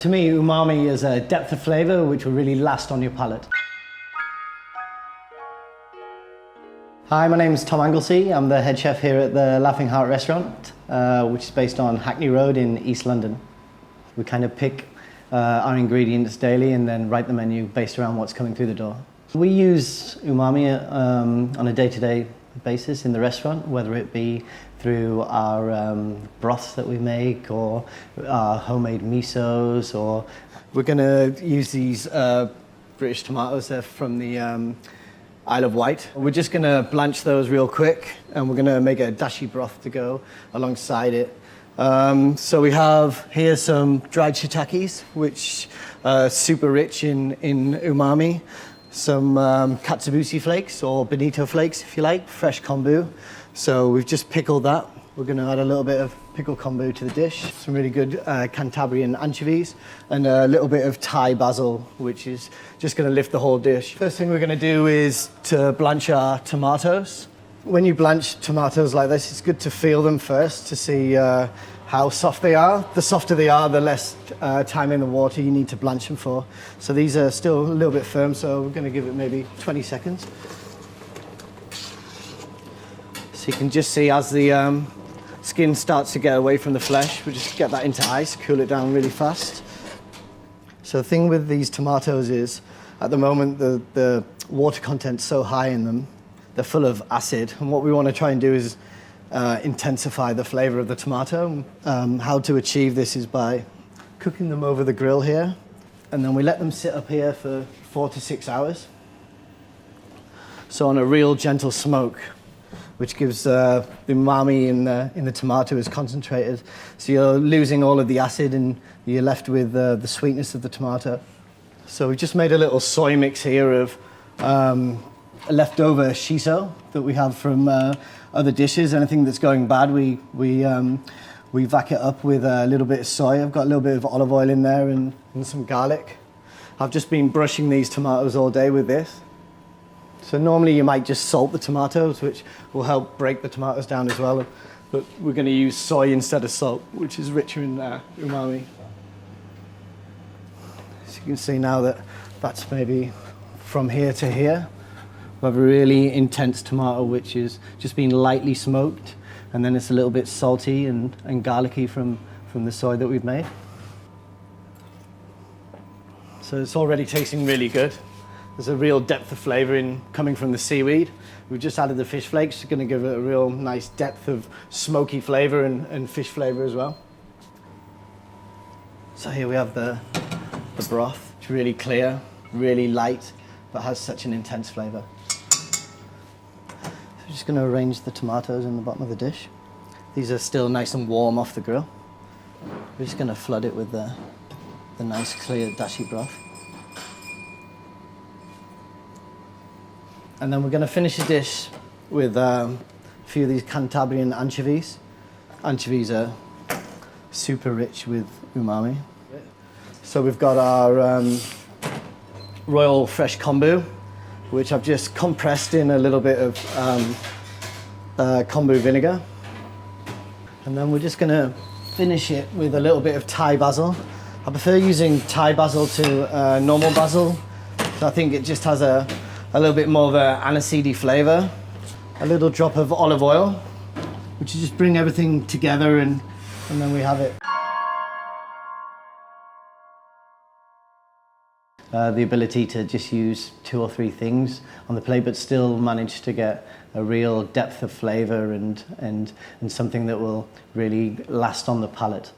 To me, umami is a depth of flavour which will really last on your palate. Hi, my name is Tom Anglesea. I'm the head chef here at the Laughing Heart restaurant, which is based on Hackney Road in East London. We kind of pick our ingredients daily and then write the menu based around what's coming through the door. We use umami on a day-to-day basis in the restaurant, whether it be through our broths that we make or our homemade misos, or we're going to use these British tomatoes. They're from the Isle of Wight. We're just going to blanch those real quick, and we're going to make a dashi broth to go alongside it. So we have here some dried shiitakes, which are super rich in umami. Some katsubushi flakes, or bonito flakes if you like, fresh kombu. So we've just pickled that. We're going to add a little bit of pickled kombu to the dish, some really good Calabrian anchovies, and a little bit of Thai basil, which is just going to lift the whole dish. First thing we're going to do is to blanch our tomatoes. When you blanch tomatoes like this, it's good to feel them first to see how soft they are. The softer they are, the less time in the water you need to blanch them for. So these are still a little bit firm, so we're going to give it maybe 20 seconds. So you can just see as the skin starts to get away from the flesh, we'll just get that into ice, cool it down really fast. So the thing with these tomatoes is, at the moment, the water content's so high in them, they're full of acid, and what we want to try and do is intensify the flavor of the tomato. How to achieve this is by cooking them over the grill here, and then we let them sit up here for 4 to 6 hours. So on a real gentle smoke, which gives the umami in the tomato is concentrated. So you're losing all of the acid and you're left with the sweetness of the tomato. So we just made a little soy mix here of leftover shiso that we have from other dishes. Anything that's going bad, we vac it up with a little bit of soy. I've got a little bit of olive oil in there and some garlic. I've just been brushing these tomatoes all day with this. So normally you might just salt the tomatoes, which will help break the tomatoes down as well. But we're going to use soy instead of salt, which is richer in umami. So you can see now that that's maybe from here to here. We have a really intense tomato, which is just been lightly smoked, and then it's a little bit salty and garlicky from the soy that we've made. So it's already tasting really good. There's a real depth of flavor coming from the seaweed. We've just added the fish flakes, it's going to give it a real nice depth of smoky flavor and fish flavor as well. So here we have the broth. It's really clear, really light, but has such an intense flavor. So just going to arrange the tomatoes in the bottom of the dish. These are still nice and warm off the grill. We're just going to flood it with the nice clear dashi broth. And then we're going to finish the dish with a few of these Calabrian anchovies. Anchovies are super rich with umami. So we've got our royal fresh kombu, which I've just compressed in a little bit of kombu vinegar. And then we're just going to finish it with a little bit of Thai basil. I prefer using Thai basil to normal basil, so I think it just has a little bit more of an aniseedy flavor. A little drop of olive oil, which is just bring everything together, and then we have it. The ability to just use 2 or 3 things on the plate, but still manage to get a real depth of flavor and something that will really last on the palate.